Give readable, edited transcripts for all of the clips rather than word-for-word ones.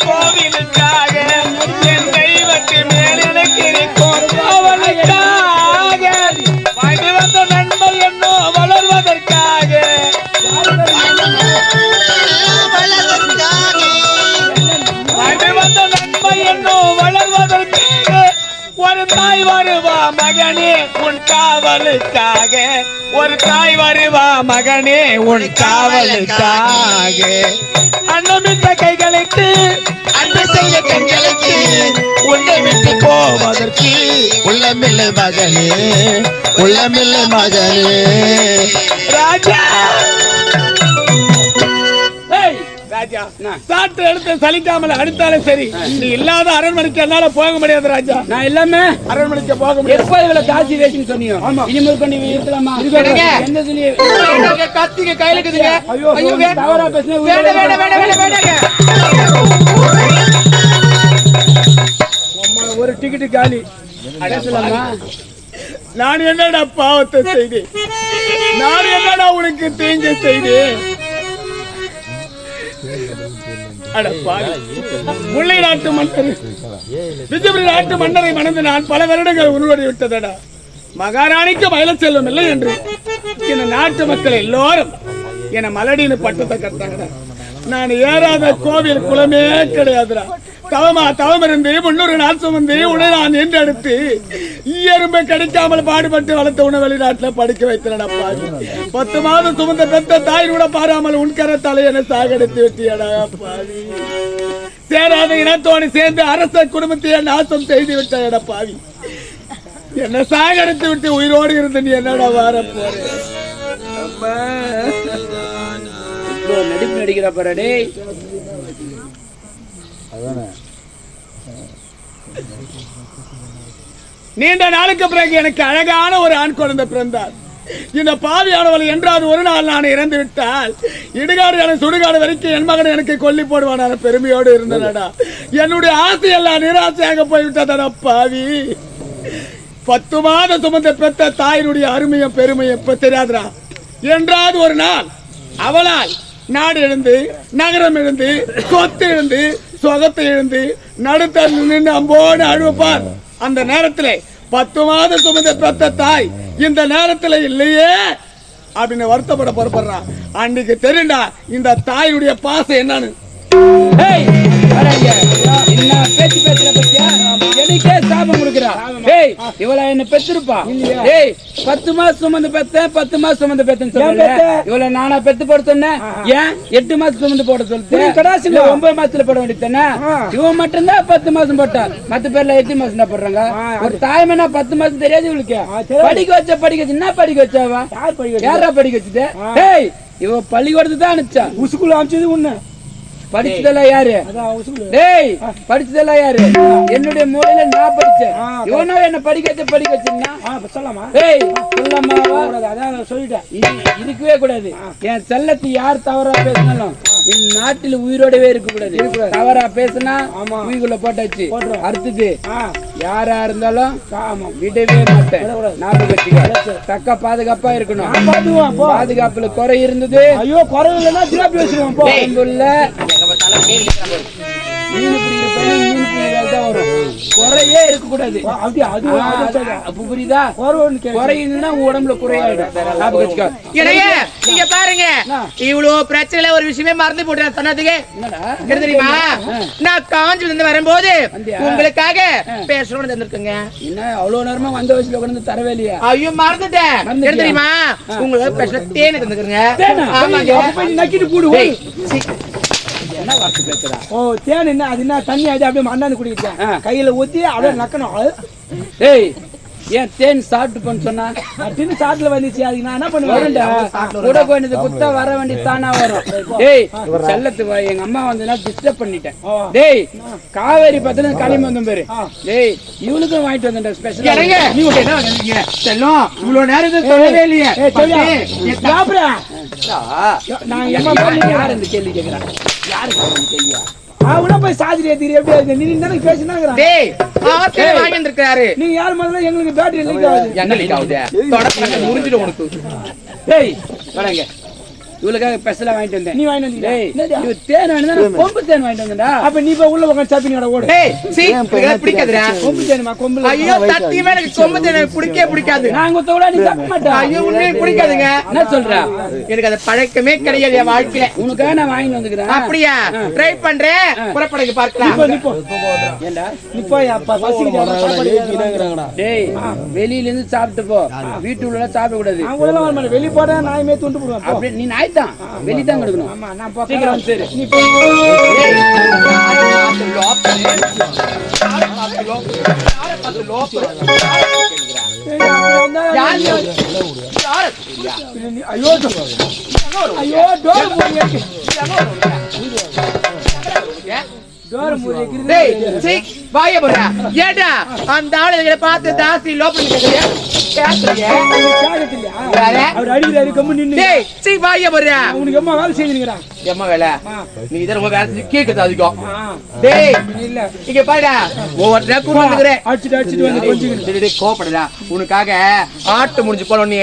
கோவிலுக்காக என் தெய்வத்து மேல் எனக்கு இருக்கும் கோவலுக்காக வாங்கி வந்த நன்மை என்னோ வளர்வதற்காக வாங்கி வந்த நன்மை என்னோ வளர்வதற்காக ஒரு தாய் வருவா மகனே உன் காவலுக்காக ஒரு தாய் வருவா மகனே உன் காவலுக்காக அன்னமிட்ட கைகளுக்கு அன்பு செய்ய கண்களுக்கு உன்னை விட்டு போவதற்கு உள்ளமில்லை மகனே உள்ளமில்லை மகனே ராஜா ராஜா சாட்டு எடுத்து சலிக்காமல் அடுத்தாலும் சரி நீ இல்லாத அரண்மனைக்கு என்னால போக முடியாது ராஜா நான் எல்லாமே அரண்மனைக்கு போக முடியாது எப்ப இவ்வளவு காசி வேஷம் சொன்னியோ இனிமேல் கொண்டு இருக்கலாமா எந்த கத்திங்க கையில இருக்குதுங்க தவறா பேசுன ஒரு டிக்கெட் காலி அடையலாமா நான் என்னடா பாவத்தை செய்தேன் நான் என்னடா உனக்கு தீங்கு செய்தேன் முல்லை நாட்டு மன்னர் விஜயபுரி நாட்டு மன்னரை மணந்து நான் பல வருடங்கள் உருவடி விட்டதடா மகாராணிக்கு மயில செல்வம் இல்லை என்று இந்த நாட்டு மக்கள் எல்லோரும் என மலடின்னு பட்டத்தை கட்டாங்கடா நான் ஏறாத கோவில் குளமே கிடையாதுடா தவம் இருந்து 300 நாள் சுமந்து உடனே நான் என்றெடுத்து எறும்பை கிடைக்காமல் பாடுபட்டு வளர்த்த உன வெளிநாட்டில் படிக்க வைத்தனடா பாவி 10 மாதம் சுமந்த பெத்த தாய் கூட பாராமல் உன்கர தலையனை சாகடித்து விட்டியடா பாவி சேராத இனத்தோடு சேர்ந்து அரச குடும்பத்தையே நாசம் செய்து விட்டடா பாவி என்ன சாகடித்து விட்டு உயிரோடு இருந்து நீ என்னடா வார போற நடிப்பு நடிக்கிற பாரடே நீண்ட நாளுக்கு பிறகு எனக்கு அழகான ஒரு ஆண் குழந்தை பிறந்தார் இந்த பாவியானவள் என்றாவது ஒரு நாள் நான் இறந்து விட்டால் இடுகாடு என சுடுகாடு வரைக்கும் என் மகன் எனக்கு கொல்லி போடுவான பெருமையோடு இருந்தனடா என்னுடைய ஆசை எல்லாம் நிராசையாக போய்விட்டதடா பாவி 10 மாதம் சுமந்த பெத்த தாயினுடைய அருமையும் பெருமையும் இப்ப தெரியாதுடா என்றாவது ஒரு நாள் அவளால் நாடு எழுந்து நகரம் எழுந்து சொத்து எழுந்து சொகத்தை எழுந்து நடுத்தர் நின்று அம்போடு அழுவப்பார் அந்த நேரத்தில் 10 மாதம் சுமந்த பெத்த தாய் இந்த நேரத்தில் இல்லையே அப்படின்னு வருத்தப்பட புறப்படுறான் அன்னைக்கு தெரியுண்டா இந்த தாயுடைய பாசம் என்னன்னு பேச்சு பேசுற பத்தியா எனக்கே சாபம் கொடுக்குறா இவள என்ன பெத்திருப்பா 10 மாசம் சுமந்து பெத்தேன் 10 மாசம் சுமந்து பெத்தேன்னு சொல்ல இவள நானா பெத்து போட சொன்னேன் ஏன் 8 மாசம் சுமந்து போட சொல்லிட்டு கடாசில 9 மாசத்துல போட வேண்டியதானே இவன் மட்டும்தான் 10 மாசம் போட்டா மத்த பேர்ல 8 மாசம் தான் போடுறாங்க ஒரு தாய்மனா 10 மாசம் தெரியாது இவளுக்கு படிக்க வச்சு என்ன படிக்க வச்சாவா யாரா படிக்க வச்சுட்டு இவ பள்ளிக்கூடத்து தான் அனுப்பிச்சா உசுக்குள்ள அனுப்பிச்சது உன்ன படிச்சதெல்லாம் யாரு டேய் படிச்சதெல்லாம் யாரு என்னுடைய மூளையில நான் படிச்சேன் இவனோ என்ன படிக்க வச்சிருந்தா சொல்லலாமா டேய் சொல்லலாமா அதான் சொல்லிட்டேன் இருக்கவே கூடாது என் செல்லத்தை யார் தவறா பேசினாலும் இந்த நாட்டில் உயிரோடவே இருக்க கூடாது தவறா பேசினா உயிர்குள்ள போட்டாச்சு அடுத்தது யாரா இருந்தாலும் விடவே மாட்டேன் ஞாபகம் வச்சுக்க தக்க பாதுகாப்பா இருக்கணும் பாதுகாப்புல குறை இருந்தது ஐயோ குறை இல்லைன்னா குறையே இருக்க கூடாது புரியுதா குறையுதுன்னா உடம்புல குறையாயிடும் நீங்க பாருங்க இவ்வளவு பிரச்சனை ஒரு விஷயமே மறந்து போட்டு சொன்னதுக்கு தெரியுமா நான் காஞ்சி வந்து வரும்போது உங்களுக்காக பேசணும்னு தந்திருக்கேங்க என்ன அவ்வளவு நேரமா வந்த வயசுல கொண்டு தரவே இல்லையா ஐயோ மறந்துட்டேன் தெரியுமா உங்களுக்கு பேச தேனை தந்துக்கிறேங்க நக்கிட்டு போடு என்ன வார்த்தை பேசுறா ஓ தேன் என்ன அது என்ன தண்ணி ஆயிட்டு அப்படியே மண்ணாந்து குடிக்கிட்டேன் கையில ஊத்தி அப்படியே நக்கணும் ஏய் ஏன் தேன் சாப்பிட்டு பண்ண சொன்னா அப்படின்னு சாட்டுல வந்துச்சு அதுக்கு நான் என்ன பண்ணுவேன் கூட வேண்டியது குத்தா வர வேண்டியது தானா வரும் டேய் செல்லத்து எங்க அம்மா வந்து டிஸ்டர்ப் பண்ணிட்டேன் டேய் காவேரி பத்தின களிமண் வந்தோம் பேரு டேய் இவனுக்கும் வாங்கிட்டு வந்தேன் ஸ்பெஷல் நீ என்ன வந்தீங்க செல்லம் இவ்வளவு நேரம் சொல்லவே இல்லையே நான் யார் இந்த கேள்வி கேட்கிறேன் யாருக்கு கேள்வியா அவனா போய் சாதிரி ஏத்தி எப்படி நீ என்ன பேசினாங்கற டேய் ஆசை வாங்கி வந்திருக்காரு நீங்க யார் முதல்ல எங்களுக்கு பேட்டரி லீக் ஆகுது என்ன லீக் ஆகுது தொடப்பங்க முறிஞ்சிடு உனக்கு டேய் வரங்க இவளுக்காக ஸ்பெஷலா வாங்கிட்டு வந்தேன். நீ வாங்கிட்டு வந்தீங்க? இவ தேன் வாங்கிட்டு கொம்பு தேன் வாங்கிட்டு வந்தா. அப்ப நீ போய் உள்ள உட்கார்ந்து சாப்பிட்டீங்கடா ஓடு. ஏய் சீ பிடிக்காதுடா. கொம்பு தேனுமா? கொம்புல ஐயோ சத்தியமா எனக்கு கொம்பு தேன் பிடிக்காது. நான் உங்க தோட நீ சாப்பிட மாட்டா. ஐயோ உன்னை பிடிக்காதுங்க. என்ன சொல்ற? எனக்கு அது பழக்கமே கிடையாது என் வாழ்க்கையில. உனக்காக நான் வாங்கிட்டு வந்துக்கிறேன். அப்படியா? ட்ரை பண்றேன். புறப்படுங்க பார்க்கலாம். நிப்போ ஏண்டா நிப்போ அப்பா பசிக்குது சாப்பாடு கேக்குறாங்கடா. டேய் வெளியில இருந்து சாப்பிட்டு போ. வீட்டுக்குள்ள சாப்பிட கூடாது. நான் உள்ள வர மாட்டேன். வெளிய போறேன் நாய் மேத்து துண்டு போடுவேன். அப்படி நீ நாய் தான். வெளிய தான் கிடக்கணும். ஆமா நான் போ. சீக்கிரம் வந்து சேரு. நீ போ. ஐயோ ஐயோ டோர் மூடி டோர் மூடி டேய் சீ வாயே போடா. ஏடா அந்த ஆளுகளை பார்த்து தாசி லோப்பல் கேக்குறியா? அவர் அடிக்கிறாரு கம்மு நின்னு. டேய் சீ வாயே போடா. உனக்கு அம்மா வேலை செஞ்சுங்கடா. எம்மா வேலை நீ இதர உங்க வேலை கேக்குது அதிகம். டேய் இல்ல இங்க பாருடா ஒவ்வொரு கூட்டு வந்துக்கிறேன். அடிச்சிட்டு வந்து கொஞ்சம் கோபப்படா. உனக்காக ஆட்டு முடிஞ்சு போன நீ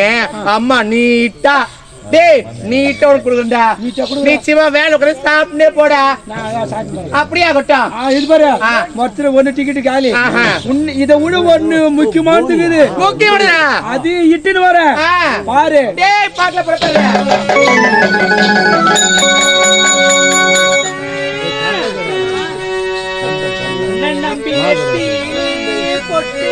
அம்மா நீட்டா டேய் நீட்டா உனக்கு கொடுக்குறா. நிச்சயமா வேலை உட்காந்து சாப்பிட்டே போடா. அப்படியே ஆகட்டும். இது பாரு மொத்தம் ஒண்ணு டிக்கெட் காலி. இதை விட ஒண்ணு முக்கியமானது முக்கியமானதா அது இட்டுன்னு வர பாரு. டேய் பாக்கல பிரச்சனை நம்பி வெட்டி பொட்டி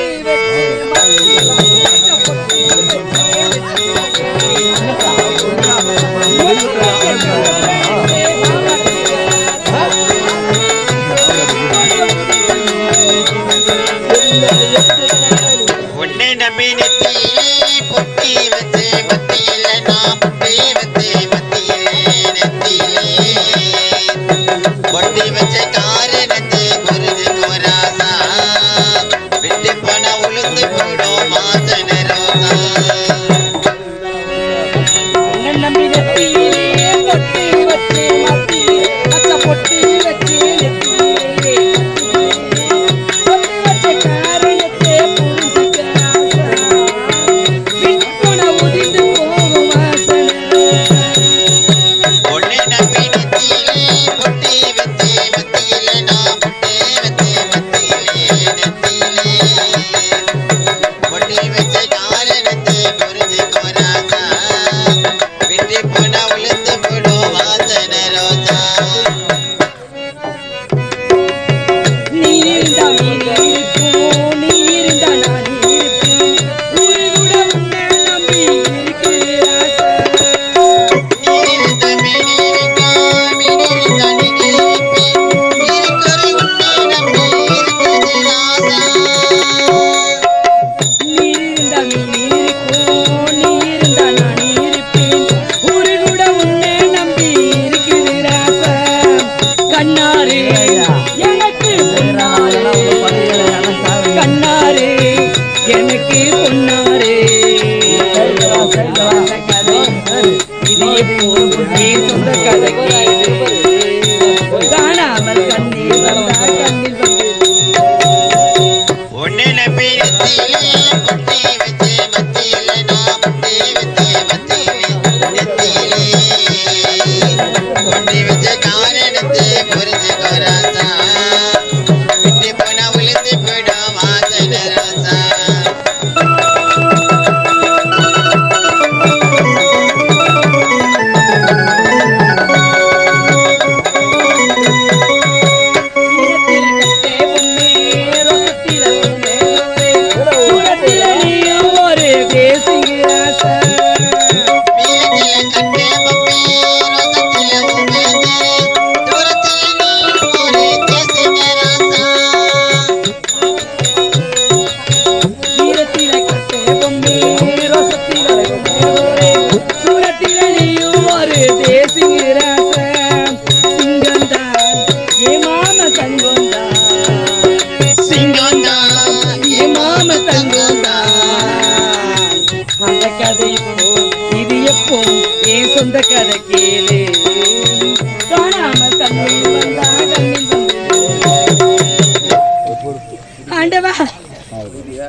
உன்னை நம்பி நெத்தியிலே பொட்டி வச்சு மத்தியில நான் பொட்டி வச்சு மத்தியிலே நெத்தியிலே பொட்டி வச்ச காரணத்தை புரிஞ்சு கோராசா விட்டு போன உளுந்து போடும் மாசன ரோசா நம்பி நெத்தியிலே பொட்டி வச்சு மத்தியிலே அத்த பொட்டி வச்சு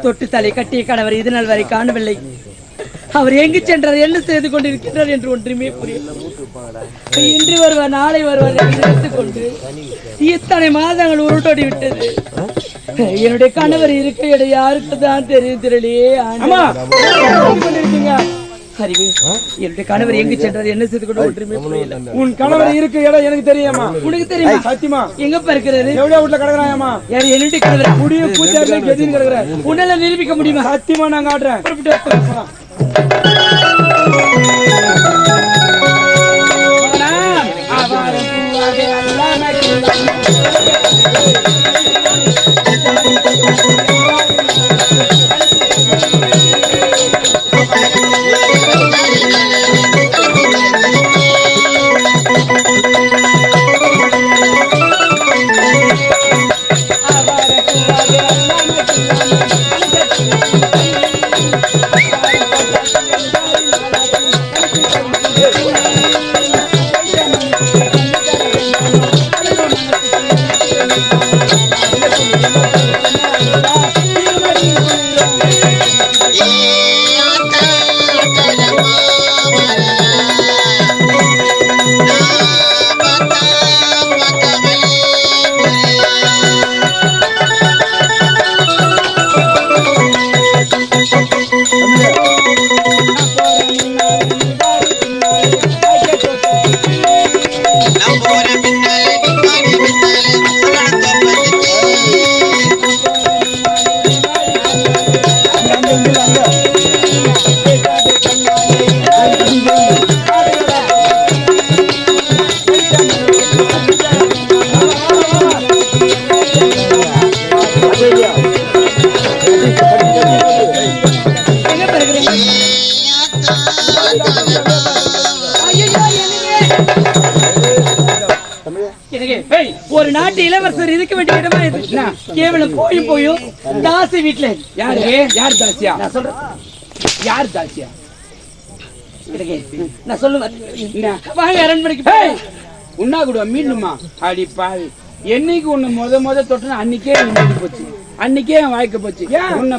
தொட்டு தலை கட்டிய கணவர் இது நாள் வரை காணவில்லை. அவர் எங்கு சென்றார், என்ன செய்து கொண்டிருக்கிறார் என்று ஒன்றுமே புரியல. இன்று வருவார், நாளை வருவார் என்று நினைத்துக் கொண்டு இத்தனை மாதங்கள் உருட்டோடி விட்டது. என்னுடைய கணவர் இருக்க இடம் யாருக்கு தான் தெரியும் திரளியே. அறிவு, என்னுடைய கணவர் எங்கு சென்றார், என்ன செய்து கொண்டு ஒன்றுமே புரியல. உன் கணவர் இருக்க இடம் எனக்கு தெரியுமா? உனக்கு தெரியுமா? சத்தியமா எங்கப்பா இருக்கிறாரு? எவ்வளவு வீட்டுல கிடக்குறாயம்மா? யார்? என்னுடைய கணவர் முடிய பூஜை கெதின்னு கிடக்குற. உன்னால நிரூபிக்க முடியுமா? சத்தியமா நான் காட்டுறேன். ஒரு நாட்டு இளவரசர் இருக்க வேண்டிய இடமா இது. கேவலம் போயும் தாசி வீட்டுல. யாரு? யார் தாசியா? நான் சொல்றேன், யார் தாசியா? நான் சொல்லுவேன். வாங்க அரண்மனைக்கு. உண்ணா கூட மீண்டுமா? அடி பாவி, என்னைக்கு உன்னை முத தொட்டுனா அன்னைக்கே நீ போச்சு, அன்னைக்கே என் வாய்க்க போச்சு. உன்னை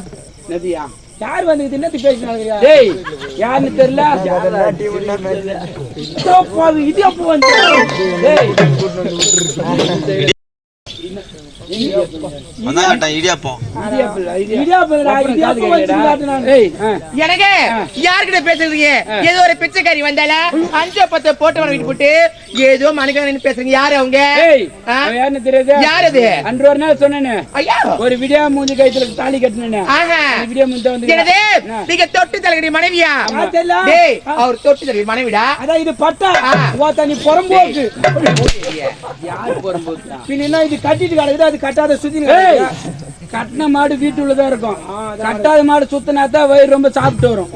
நதியா யார் வந்து இது என்னது பேசினாங்க? டேய் யாருன்னு தெரியல. இது அப்போ வந்து எனக்கு யாருக்கிட்ட பேசுறீங்க? ஏதோ ஒரு பிச்சைக்காரி வந்தால 5-10 போட்டவன வீட்டு போட்டு ஏதோ மணிக்கணக்கு பேசுறீங்க. யாரு அவங்க? யாருன்னு தெரியாது. யார் அது? அன்று ஒரு நாள் சொன்னேன்னு, ஐயா ஒரு விடியா மூஞ்சி கைத்துல தாலி கட்டினேன். விடியா மூஞ்சி வந்து நீங்க தொட்டு தலைக்கடி மனைவியா? டேய் அவர் தொட்டு தலைக்கடி மனைவிடா. அதான் இது பட்டா நீ புறம்போக்கு. யாரு புறம்போக்கு? பின்னா இது கட்டிட்டு கிடக்குது, அது கட்டாத சுத்தி. கட்டின மாடு வீட்டுள்ளதான் இருக்கும், கட்டாத மாடு சுத்தினாதான் வயிறு ரொம்ப சாப்பிட்டு வரும்.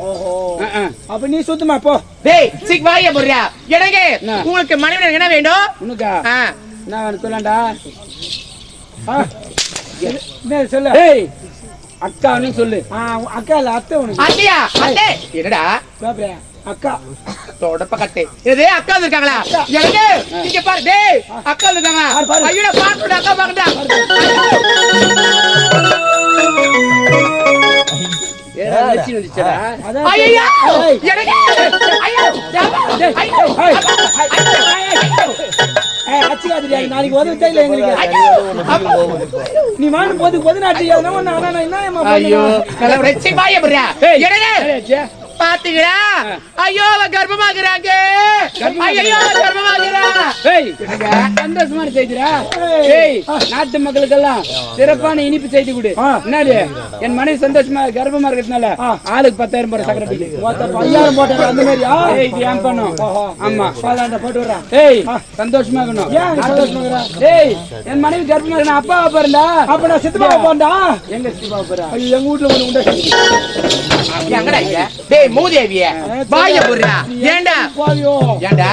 அப்ப நீ சுத்தமா போ. டேய் சீக் வாய போறியா? எனக்கு உங்களுக்கு மனைவி என்ன வேண்டும்? உனக்கா என்ன வேணும் சொல்லண்டா? சொல்லு. டேய் அக்கான்னு சொல்லு. அக்கா இல்ல அத்தை. உனக்கு அத்தையா? அத்தை என்னடா? அக்கா தொடப்ப கட்டே. இதே அக்கா இருக்காங்களா? எனக்கு இங்க பாரு. டேய் அக்கா இருக்காங்க. ஐயோ பாத்துடா, அக்கா பாக்கடா. ஏடா லட்சி வந்துச்சடா. ஐயா எனக்கு ஐயோ அச்சிகாதிரியா, நாளைக்கு உதவிட்டா இல்ல எங்களுக்கு. நீ வாங்க போது நாட்டு என்ன? ஐயோ ரெச்சி வாய போறியா? எனக்கு பாத்தீங்களா? ஐயோ கர்ப்பமாக்குறாங்க. ஐயோ கர்ப்பமாக்குறா. சந்தோஷமான செய்திடா. நாட்டு மக்களுக்கெல்லாம் சிறப்பான இனிப்பு செய்தி கொடு. என்னது? என் மனைவி சந்தோஷமா கர்ப்பமா இருக்கிறதுனால ஆளுக்கு 10,000 போற சக்கரை பில்லு 5000 போட்ட அந்த மாதிரியா? இது ஏன் பண்ணும்? ஆமா போட்டு வர்றா. ஏய் சந்தோஷமா இருக்கணும். ஏய் என் மனைவி கர்ப்பமா இருக்கணும். அப்பா பாருண்டா. அப்ப நான் சித்தப்பா போறா. எங்க சித்தப்பா போறா? எங்க வீட்டுல ஒண்ணு உண்டா. எங்கடா இங்க? டேய் மூதேவிய வாய போறா. ஏண்டா ஏண்டா?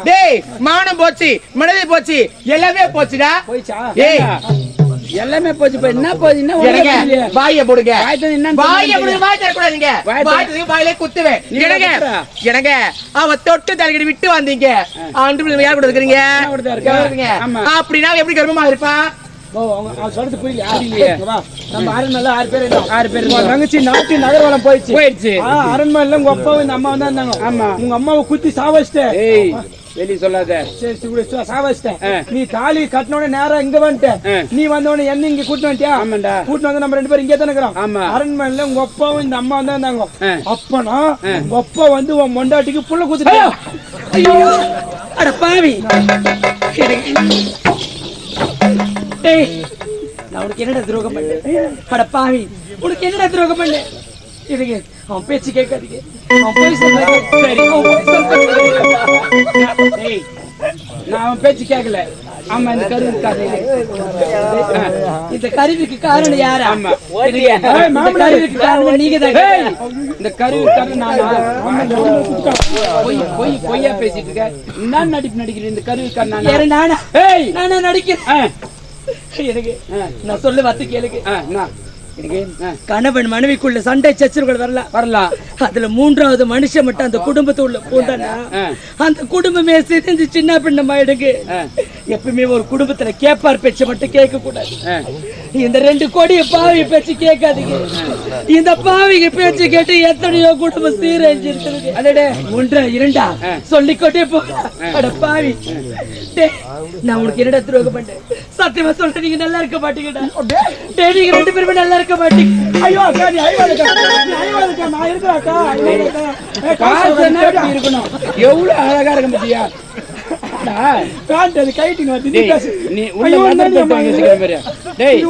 டேய் மானம் போச்சு, மனதை போச்சு, எல்லாமே போச்சுடா. ஏய் எல்லாமே போச்சு. என்ன போச்சு? என்ன வாய போடுங்க. வாய போடுங்க. வாய் தர கூடாதீங்க. வாயிலே குத்துவேன். எனக்கு அவ தொட்டு தலைக்கடி விட்டு வந்தீங்க. ஆண்டு யார் கூட இருக்கீங்க? அப்படின்னா எப்படி கர்ப்பமா இருப்பான்? ஓ அவங்க சொல்றது புரியலையா? புரியலையே. வா, நம்ம அரண்மனையில 6 பேர் இருந்தோம். 6 பேர் உங்க தங்கச்சி நாட்டு நகர்வலம் போயிடுச்சு. அரண்மனையில உங்க அப்பாவும் இந்த அம்மா தான் இருந்தாங்க. ஆமா. உங்க அம்மாவை குத்தி சாவச்சிட்ட. ஏய் வெளிய சொல்லாத. சரி சாவச்சிட்ட. நீ தாலி கட்டினோட நேரா இங்க வந்துட்ட. நீ வந்தோடனே என்ன இங்க கூட்டு வந்துட்டியா? ஆமாண்டா. கூட்டு வந்து நம்ம 2 பேரும் இங்கே தானே இருக்கிறோம். ஆமா. அரண்மனையில உங்க அப்பாவும் இந்த அம்மா தான் இருந்தாங்க. அப்பனா உங்க அப்பா வந்து உன் மொண்டாட்டிக்கு புள்ள குத்துட்டா. ஐயோ அட பாவி. டேய் நான் உனக்கு என்னடா துரோகம் பண்ணேன்? அட பாவி உனக்கு என்னடா துரோகம் பண்ணேன்? இதுங்க அவன் பேச்சு கேட்காதீங்க. அவன் போய் சொல்றான். சரி அவன் போய் சொல்றான். ஏய் நான் அவன் பேச்சு கேட்கல. ஆமா இந்த கருவுக்காரே. இந்த கருவிக்கு காரணம் யாரு? ஆமா. இந்த கருவிக்கு காரணம் நீங்க தான். இந்த கருவுக்காரன் பொய்யா பேசிட்டு இருக்க. என்ன நடிப்பு நடிக்கிறேன் இந்த கருவுக்காரன்? யாரு நானா? ஏய் நானா நடிக்கிறேன்? எனக்கு நான் சொல்ல வார்த்தை கேளுங்க. கணவன் மனைவிக்குள்ள சண்டை சச்சரவுகள் வரலாம். அதுல 3வது மனுஷன் மட்டும் அந்த குடும்பத்தை உள்ள போட்டானா அந்த குடும்பமே சிரிஞ்சு சின்ன பின்னமா எடுக்கு. எப்பவுமே ஒரு குடும்பத்துல கேப்பார் பேச்சை மட்டும் கேட்க கூடாது. இந்த 2 கோடிய பாவி பேச்சு கேட்காதீங்க. இந்த பாவிங்க பேச்சு கேட்டு எத்தனையோ குடும்பம் சீரழிஞ்சிருக்கு. அதோட 1 2 சொல்லிக்கொண்டே போ. அட பாவி நான் உனக்கு என்னடா துரோகம் பண்ணேன்? சத்தியமா சொல்றேன் நீங்க நல்லா இருக்க மாட்டீங்கடா. நீங்க 2 பேருமே நல்லா இருக்க மாட்டீங்க. ஐயோ அக்கா நீ ஐவாதுக்கா நான் இருக்கிறாக்கா. இருக்கணும். எவ்வளவு அழகா இருக்க முடியா? கைட்டிங் வந்து நீ உள்ள லெதர் பெல்ட் வாங்கி வச்சுக்கிற பாரு. டேய்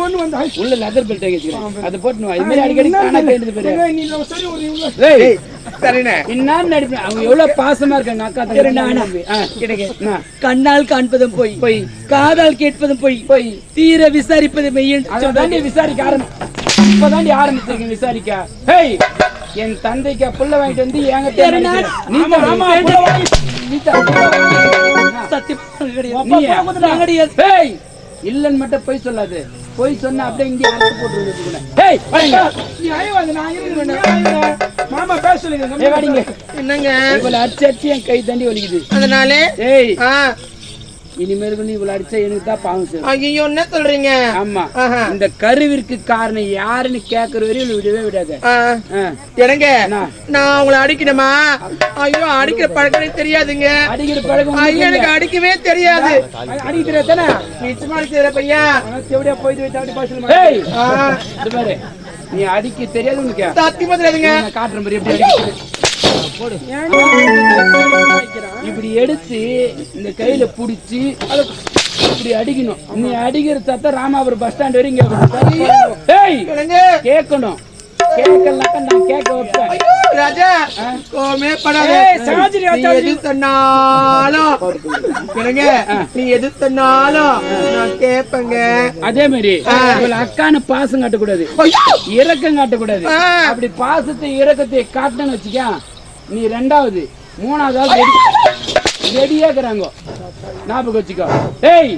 உள்ள லெதர் பெல்ட் வாங்கி வச்சுக்கிற. அத போட்டு வா. இது மாதிரி அடிக்கடி காணா கேட்டது பாரு. நீ சரி ஒரு டேய் சரிண்ணே. என்ன நடிப்பு? அவங்க எவ்வளவு பாசமா இருக்காங்க அக்கா தங்கச்சி. கண்ணால் காண்பதும் போய் காதால் கேட்பதும் போய் தீர விசாரிப்பது மெய்யன். தாண்டி விசாரிக்க இப்பதாண்டி ஆரம்பிச்சிருக்கேன் விசாரிக்க. ஹேய் என் தந்தைக்கு புள்ள வாங்கிட்டு வந்து இல்லன்னு மட்டும் போய் சொல்லாது. போய் சொன்ன அப்படியே இங்கே அரைச்சு போட்டு மாமா பேச சொல்லுங்க. என்னங்க இவ்வளவு அடிச்சு என் கை தாண்டி வலிக்குது. அதனால ஏய் இனிமேல் நீ இவ்வளவு அடிச்சா எனக்கு தான் பாவம். ஐயோ என்ன சொல்றீங்க? ஆமா இந்த கருவிற்கு காரணம் யாருன்னு கேக்குற வரையும் விடவே விடாது. எனக்கு நான் உங்களை அடிக்கணுமா? ஐயோ அடிக்கிற பழக்கமே தெரியாதுங்க. அடிக்கிற பழக்கம் ஐயோ எனக்கு அடிக்கவே தெரியாது. அடிக்கிற தானே நிச்சயமா அடிக்கிற பையன் எப்படியா போயிட்டு பாரு நீ அடிக்க தெரியாது உனக்கு. சத்தியமா தெரியாதுங்க. காட்டுற மாதிரி எப்படி அடிக்கிறது இப்படி எடுத்து இந்த கையில புடிச்சு இப்படி அடிக்கணும். நீ அடிக்கிற சத்தம் ராமாபுரம் பஸ் ஸ்டாண்ட் வரையும் கேட்கணும். கேட்கலனாக்கா நான் கேட்க வைப்பேன். ராஜா கோமே படாத. எது சொன்னாலும் நீ எது சொன்னாலும் நான் கேட்பேங்க. அதே மாதிரி அக்கான பாசம் காட்டக்கூடாது, இரக்கம் காட்டக்கூடாது. அப்படி பாசத்தை இரக்கத்தை காட்டணும்னு வச்சுக்க நீ 2வது 3வது ரெடியாக்குறாங்க. ஞாபகம் வச்சுக்கோ. ஏய்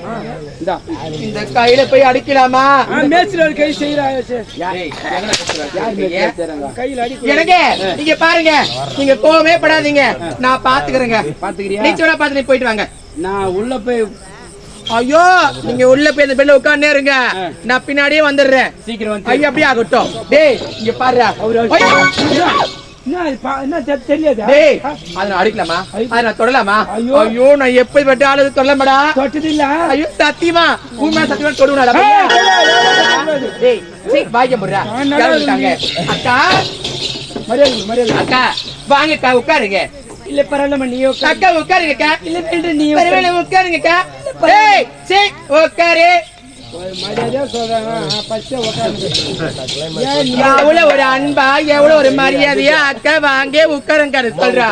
இந்த கையில போய் அடிக்கலாமா? மேட்ச்ல கை செய்யறாங்க. எனக்கு நீங்க பாருங்க, நீங்க கோவமே படாதீங்க. நான் பாத்துக்கிறேங்க. பாத்துக்கிறியா? நீச்சோட பாத்து நீ போயிட்டு வாங்க. நான் உள்ள போய் ஐயோ நீங்க உள்ள போய் இந்த பெல்ல உட்கார்ந்தே இருங்க. நான் பின்னாடியே வந்துடுறேன். சீக்கிரம் வந்து ஐயா அப்படியே ஆகட்டும். டேய் இங்க பாரு. தெரியாது. டேய் அத நான் அடிக்கலாமா? அத நான் தொடலாமா? ஐயோ நான் எப்படி பட்ட ஆளு தொடலமாடா. தொட்டது இல்ல. ஐயோ சத்தியமா உண்மை சத்தியமா தொடுவடா. டேய் சீ பாய்க்க போறா. அக்கா மரியாதை அக்கா வாங்க அக்கா உட்காருங்க. இல்ல பரவாயில்ல நீ அக்கா உட்காருங்க அக்கா. இல்ல வேண்டாம் நீ பரவாயில்ல உட்காருங்க அக்கா. டேய் சீ உட்காரு. மரியாதையா சொல்றாங்க. எவ்வளவு ஒரு அன்பா எவ்வளவு ஒரு மரியாதையா அக்கா வாங்க உட்காருங்க சொல்றா.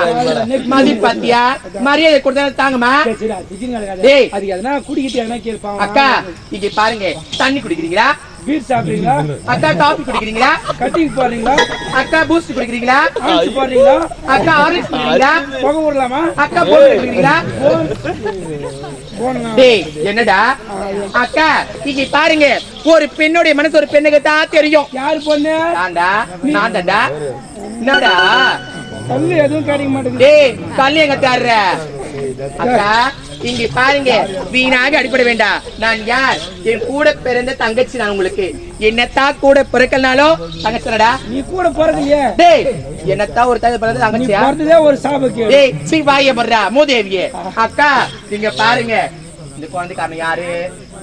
மதி பாத்தியா மரியாதை கொடுத்தா தாங்கம்மா. டேய் அதுக்கு எதனா குடிக்கிட்டு எதனா கேட்பாங்க. அக்கா இங்க பாருங்க, தண்ணி குடிக்கிறீங்களா? பீர் சாப்பிடுறீங்களா? அக்கா காபி குடிக்கிறீங்களா? கட்டிங் போடுறீங்களா? அக்கா பூஸ்ட் குடிக்கிறீங்களா? ஆரஞ்சு போடுறீங்களா? அக்கா ஆரஞ்சு குடிக்கிறீங்களா? புகை விடலாமா? அக்கா போன் குடிக்கிறீங்களா? டேய் என்னடா அக்கா இங்க பாருங்க, ஒரு பெண்ணுடைய மனசு ஒரு பெண்ணுக்கு தான் தெரியும். யாரு பொண்ணு? நான்டா. என்னடா கல்லு எதுவும் கிடைக்க மாட்டேங்குது. டேய் கல்லு எங்க தர்ற? அக்கா இங்க பாருங்க, வீணாக அடிப்பட வேண்டாம். நான் யார்? என் கூட பிறந்த தங்கச்சி. நான் உங்களுக்கு என்னத்தான் கூட பிறக்கலனாலும் தங்கச்சிடா. நீ கூட பிறக்கலையே. டேய், என்னத்தான் ஒரு தாய் பிறந்த தங்கச்சியா? பிறந்ததே ஒரு சாபக்கு. டேய், சீ வாய படுறா மூதேவியே. அக்கா, நீங்க பாருங்க, இந்த குழந்தைக்காரன் யாரு?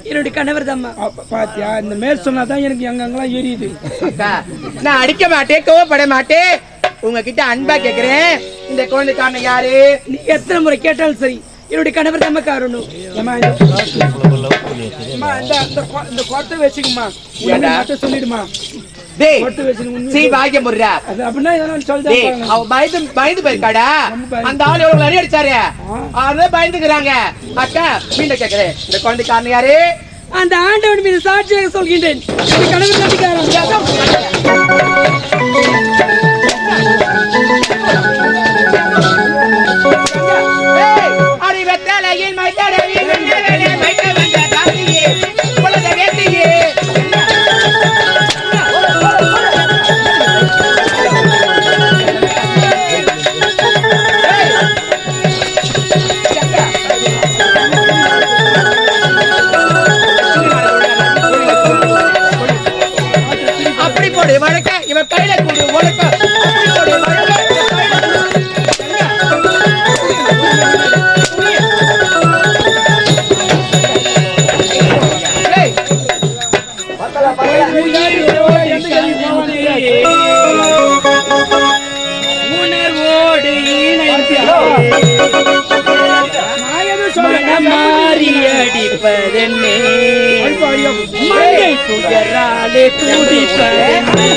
என்னுடைய கணவர் தாம்மா. பாத்தியா, இந்த மேல் சொன்னாதான் எனக்கு எங்கெங்கெல்லாம் எரியுது. அக்கா, நான் அடிக்க மாட்டேன், கோவப்பட மாட்டேன். உங்ககிட்ட அன்பா கேக்குறேன், இந்த குழந்தைக்காரன் யாரு? நீ எத்தனை முறை கேட்டாலும் சரி, என்னுடைய கணவர் தாம்மா காரணம். இந்த கொட்டை வச்சுக்குமா, சொல்லிடுமா. டேய், சீ வாய படுறா. அப்படின்னா அவ பயந்து போயிருக்காடா. அந்த ஆள் எவ்வளவு நிறைய அடிச்சாரு, அதான் பயந்துக்கிறாங்க. அக்கா, மீண்டும் கேக்குறேன், இந்த குழந்தைக்காரன் யாரு? அந்த ஆண்டவன் மீது சாட்சியாக சொல்கின்றேன், கணவர் தம்பிக்காரன். அடி வெத்தலையில் மைத்தடவில் மைத்த வந்த தாத்தியே குலத வேட்டியே. அப்படி போடு வழக்க, இவன் கையில கூடு உனக்கு. அப்படி போடு வழக்க. உணர்வோடு மாறி அடிப்பதென்னே, மழை துயராலே துடிப்பதென்னே.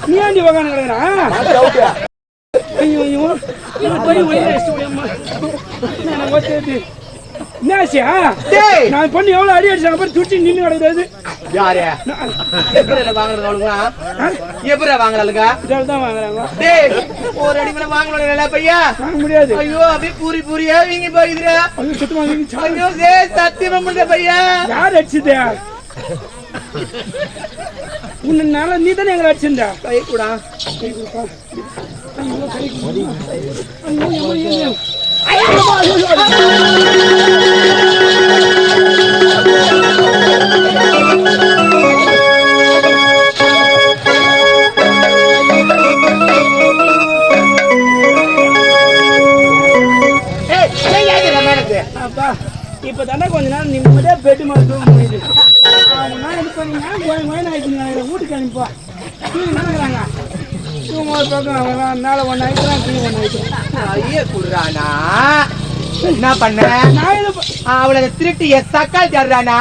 நீ ஆண்டி உக்காந்துக்கிறா நான் பொண்ணு எவ்வளவு அடி அடிச்சாங்க பாரு துட்டி நின்று கிடக்குது யாரு எப்படி வாங்குறாளுங்க தான் வாங்குறாங்க ஒரு அடி மேல வாங்கணும் பையா வாங்க முடியாது ஐயோ அப்படியே பூரி பூரியா வீங்கி போயிடுறா ஐயோ சுத்தமா ஐயோ சத்தியமா முடிஞ்ச பையா யார் அடிச்சது உன்னால நீ தானே எங்களை அடிச்சிருந்தா கை கூடா அப்பா இப்ப தானே கொஞ்ச நேரம் நிம்மதியா பெட்டு மாதிரி தூங்க முடியுது வீட்டுக்கு அனுப்பா நினைக்கிறாங்க மேல ஒன்னு ஆயிடுறான் கீழே ஒன்னு ஆயிடுறான் ஐயா குடுறானா என்ன பண்ண நான் இது அவளை திருட்டு சக்கால் தர்றானா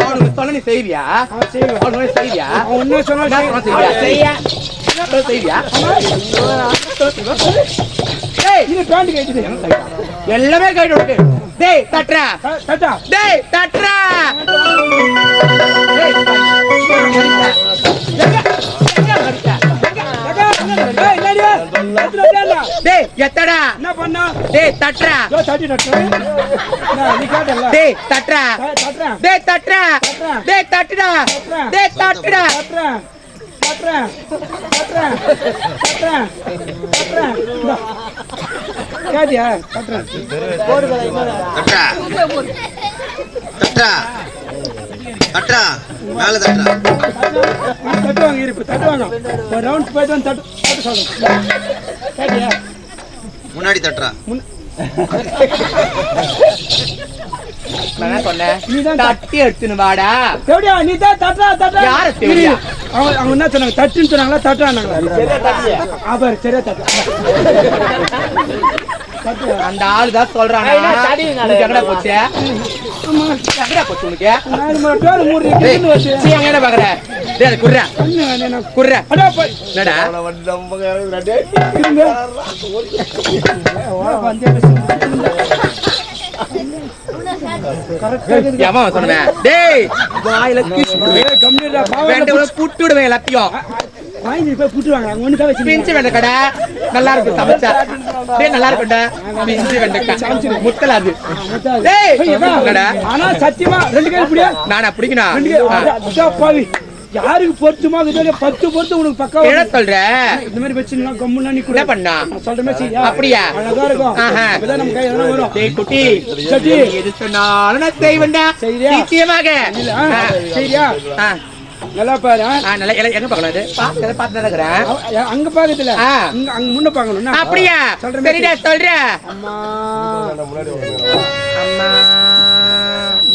அவனுக்கு சொல்ல நீ செய்வியா அவனுக்கு செய்வியா ஒன்னே சொன்னா செய்வியா இது பேண்ட் கைட்டு எல்லாமே கைட்டு விட்டு டேய் தட்றா தட்டா டேய் தட்றா டேய் எத்தடா என்ன பண்ணா டேய் தட்றா தட்டி தட்டு நீ கேட்டல டேய் தட்றா தட்டுறா டேய் தட்றா டேய் தட்டுடா டேய் தட்டுடா தட்டுறேன் தட்டுறேன் தட்டுறேன் தட்டுறேன் தட்டுறேன் கேட்டியா தட்டுறேன் தட்டா தட்டா தட்டா மேல தட்டா தட்டுவாங்க இருப்பு தட்டுவாங்க ஒரு ரவுண்ட்ஸ் போயிட்டு வந்து தட்டு தட்டு சொல்லுங்க கேட்டியா முன்னாடி தட்டா நான் சொன்னேன் நீதான் தட்டி எடுத்துன்னு வாடா எப்படியா நீ தான் தட்டுறா தட்டுறா யார தெரியா அவங்க என்ன சொன்னாங்க தட்டுன்னு சொன்னாங்களா தட்டுறாங்களா ஆபார் சரியா தட்டு அந்த ஆளு தான் சொல்றான் எங்கடா போச்சு எங்கடா போச்சு உனக்கு நீ எங்கடா பாக்குற டேய் குர்ரா குர்ரா என்னடா ஏமா சொன்னேன் டேய் வாயில புட்டுடுவேன் எல்லாத்தையும் வாங்கி போய் புட்டுவாங்க ஒண்ணுக்கா வச்சு பிஞ்சு வெண்டைக்கடா நல்லா இருக்கு சமைச்சா டேய் நல்லா இருக்குடா பிஞ்சு வெண்டைக்காய் முத்தலாது டேய் என்னடா ஆனா சத்தியமா 2 கையில புடியா நானா பிடிக்கணும் பாவி யாருக்கு பொறுத்துமா 10 பொறுத்து உனக்கு பக்கா என்ன சொல்ற இந்த மாதிரி வச்சுனா கம்முனா நீ என்ன பண்ணா சொல்றமே சரியா அப்படியா அழகா இருக்கும் அப்பதான் நம்ம கை எல்லாம் வரும் டேய் குட்டி சட்டி எது சொன்னாலும் நான் செய்வேன்டா நிச்சயமாக சரியா நல்லா பாரு நல்லா எங்க பார்க்கணும் பார்த்து இருக்கிறேன் அங்க பாக்கத்துல அங்க முன்ன பாக்கணும் அப்படியா சரிடா சொல்ற அம்மா அம்மா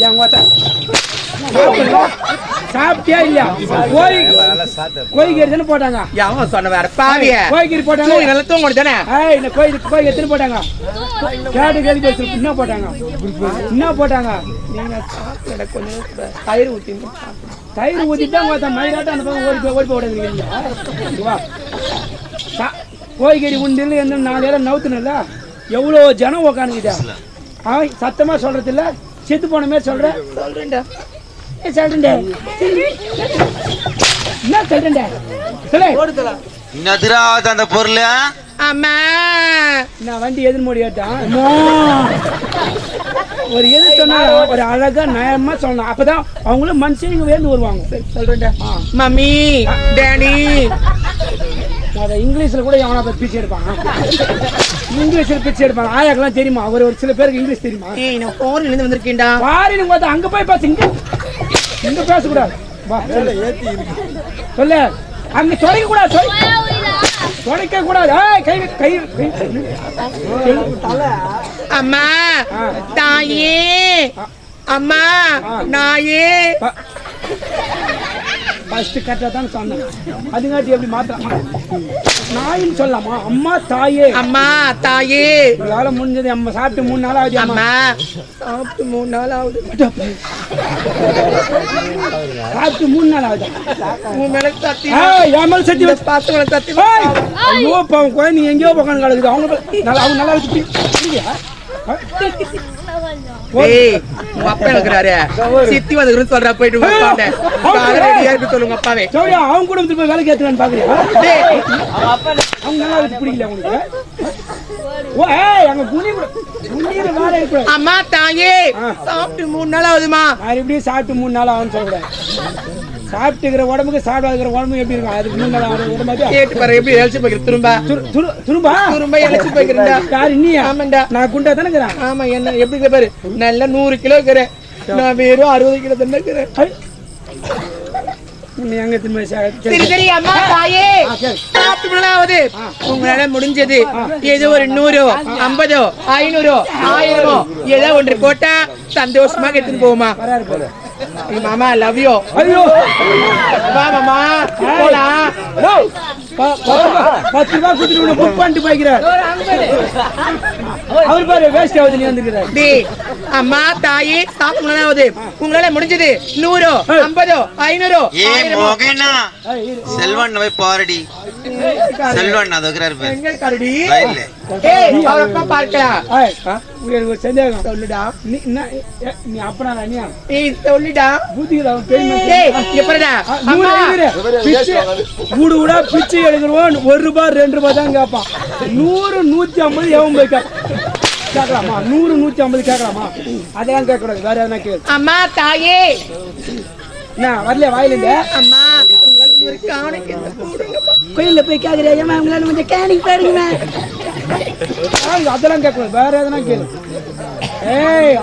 ஏன் வாத்தா சாப்பிட்டியா இல்லையா கோழிக்கறி தானே போட்டாங்க அவன் சொன்ன வேற பாவிய கோழிக்கறி போட்டாங்க நல்லா தூங்க தானே இந்த கோழி எத்தனை போட்டாங்க கேடு கேள்வி பேசுறோம் என்ன போட்டாங்க என்ன போட்டாங்க நீங்க கொஞ்சம் தயிர் ஊத்தி தயிர் ஊத்திட்டா பார்த்தா மயிலாட்டம் அந்த பக்கம் ஓடி போடுங்க கோழிக்கறி உண்டில் எந்த 4 இடம் நவுத்துனல எவ்வளோ ஜனம் உக்காந்துக்கிட்டா அவன் சத்தமா சொல்றது இல்ல செத்து போன மாதிரி சொல்றேன்டா சொல்றேன் என்ன சொல்றேன் சொல்லு இன்னதுரா அந்த பொருள் அம்மா நான் வண்டி எதிர் மூடி ஏட்டான் ஒரு எது சொன்னா ஒரு அழகா நயமா சொல்லணும் அப்பதான் அவங்களும் மனுஷங்க வேந்து வருவாங்க சொல்றேன்டா மம்மி டேடி அத இங்கிலீஷ்ல கூட எவனா பிச்சை எடுப்பாங்க இங்கிலீஷ்ல பிச்சை எடுப்பாங்க ஆயாக்கெல்லாம் தெரியுமா ஒரு சில பேருக்கு இங்கிலீஷ் தெரியுமா நான் போன்ல இருந்து வந்திருக்கேன்டா பாரின்னு பார்த்தா அங்க போய் பேசு இங்க பேசக்கூடாது சொல்லு அங்க தொடைக்க கூடாது தொடைக்க கூடாது கை கை அம்மா தாயே அம்மா நாயே ஃபர்ஸ்ட் கரெக்டா தான் சொன்னேன் அதுங்காட்டி எப்படி மாத்தலாம் நாயின்னு சொல்லலாமா அம்மா தாயே அம்மா தாயே உங்களால முடிஞ்சது நம்ம சாப்பிட்டு 3 நாள் ஆகுது அம்மா சாப்பிட்டு 3 நாள் ஆகுது சாப்பிட்டு 3 நாள் ஆகுது உன் மேல சத்தி என் மேல சத்தி வச்சு பார்த்து மேல சத்தி ஐயோ பாவம் குழந்தை எங்கேயோ பக்கம் கிடக்குது அவங்க நல்லா வச்சு அப்பா இருக்கிறாரு சித்தி வந்து சொல்ற போயிட்டு சொல்லுங்க அப்பாவே அவங்க கூட திரும்ப வேலைக்கு ஏத்துறான்னு பாக்குறியா அவங்க நல்லா வச்சு பிடிக்கல உங்களுக்கு அம்மா தாயே சாப்பிட்டு 3 நாள் ஆகுதுமா மறுபடியும் சாப்பிட்டு 3 நாள் ஆகும்னு சொல்லக்கூடாது சாப்பிட்டுக்கிற உடம்புக்கு சாப்பிடாதுக்கிற உடம்பு எப்படி இருக்கும் அதுக்கு 3 நாள் ஆகும் உடம்பு கேட்டு பாரு எப்படி எழுச்சி போய்க்கிற திரும்ப எழுச்சி போய்க்கிறேன் யாரு நீ ஆமாண்டா நான் குண்டா தானே இருக்கிறேன் ஆமா என்ன எப்படி பாரு நல்ல 100 கிலோ இருக்கிறேன் நான் வெறும் 60 கிலோ தானே இருக்கிறேன் எங்க திரும்ப சரி அம்மா தாயே சாப்பிட்டு உங்களால முடிஞ்சது ஏதோ ஒரு 100 50 500 1000 ஏதோ ஒன்று போட்டா சந்தோஷமா எடுத்துட்டு போமா மாமா லவ் யூ ஐயோ வா மாமா போலாம் 10 ரூபாய் குடுத்து புக் பண்ணிட்டு போய்க்கிறார் அவர் பாரு வேஸ்ட் ஆகுது நீ வந்துக்கிறார் டேய் அம்மா தாயே சாப்பிடலாவது உங்களால முடிஞ்சது 100 50 500 ஏ மோகனா செல்வன் போய் பாருடி செல்வன் அதுக்குறாரு பேர் எங்க கரடி இல்ல ஏய் அவரப்பா பார்க்கலாம் ஒரு சந்தேகம் சொல்லுடா நீ அப்பனா நீ ஏய் சொல்லுடா பூதில பேமெண்ட் ஏய் எப்பறடா அம்மா கூடு கூட பிச்சை எடுக்கிறோம் 1 ரூபாய் 2 ரூபாய் தான் கேட்பான் 100 150 எவன் போய் கேட்கலாமா 100 150 கேட்கலாமா அதெல்லாம் கேட்கக்கூடாது வேற எதனா கேளு அம்மா தாயே நான் வரல வாயிலிருந்து அம்மா உங்களுக்கு ஒரு காணிக்கை கோயில்ல போய் கேக்குறியா உங்களால கொஞ்சம் கேனிக்கு பாருங்க அதெல்லாம் கேட்கக்கூடாது வேற எதனா கேளு ஏய்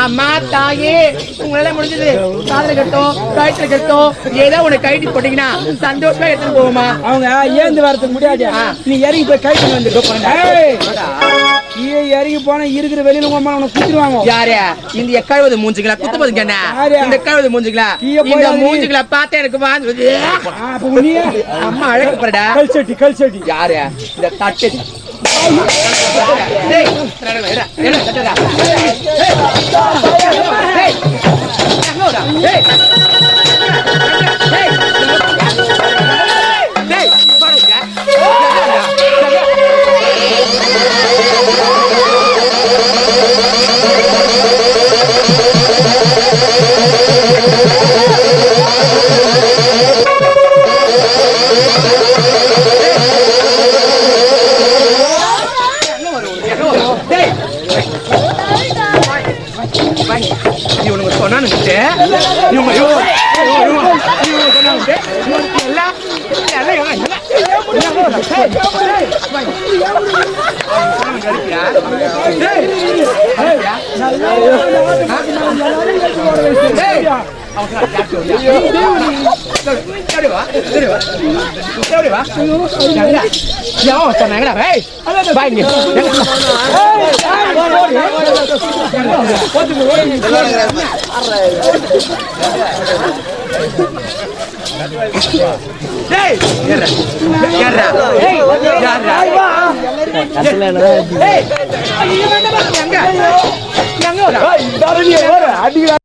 அம்மா தாயே உங்களால முடிஞ்சது காதல கட்டும் கயிற்றுல கட்டும் ஏதோ உன்னை கைட்டி போட்டீங்கன்னா சந்தோஷமா எடுத்துட்டு போவோமா அவங்க ஏந்து வரதுக்கு முடியாது நீ இறங்கி போய் கைட்டு வந்து இறங்கி போனா இருக்கிற வெளியில உங்க அம்மா உனக்கு குத்துருவாங்க யாரு இந்த எக்காவது மூஞ்சிங்களா குத்து போதுங்க என்ன இந்த எக்காவது மூஞ்சிங்களா இந்த மூஞ்சிங்களா பார்த்தா எனக்கு வாங்குது அம்மா அழகு பாருடா கல் சட்டி யாரு இந்த தட்டு இவனுங்க சொன்னானுங்க அடிக்கிறா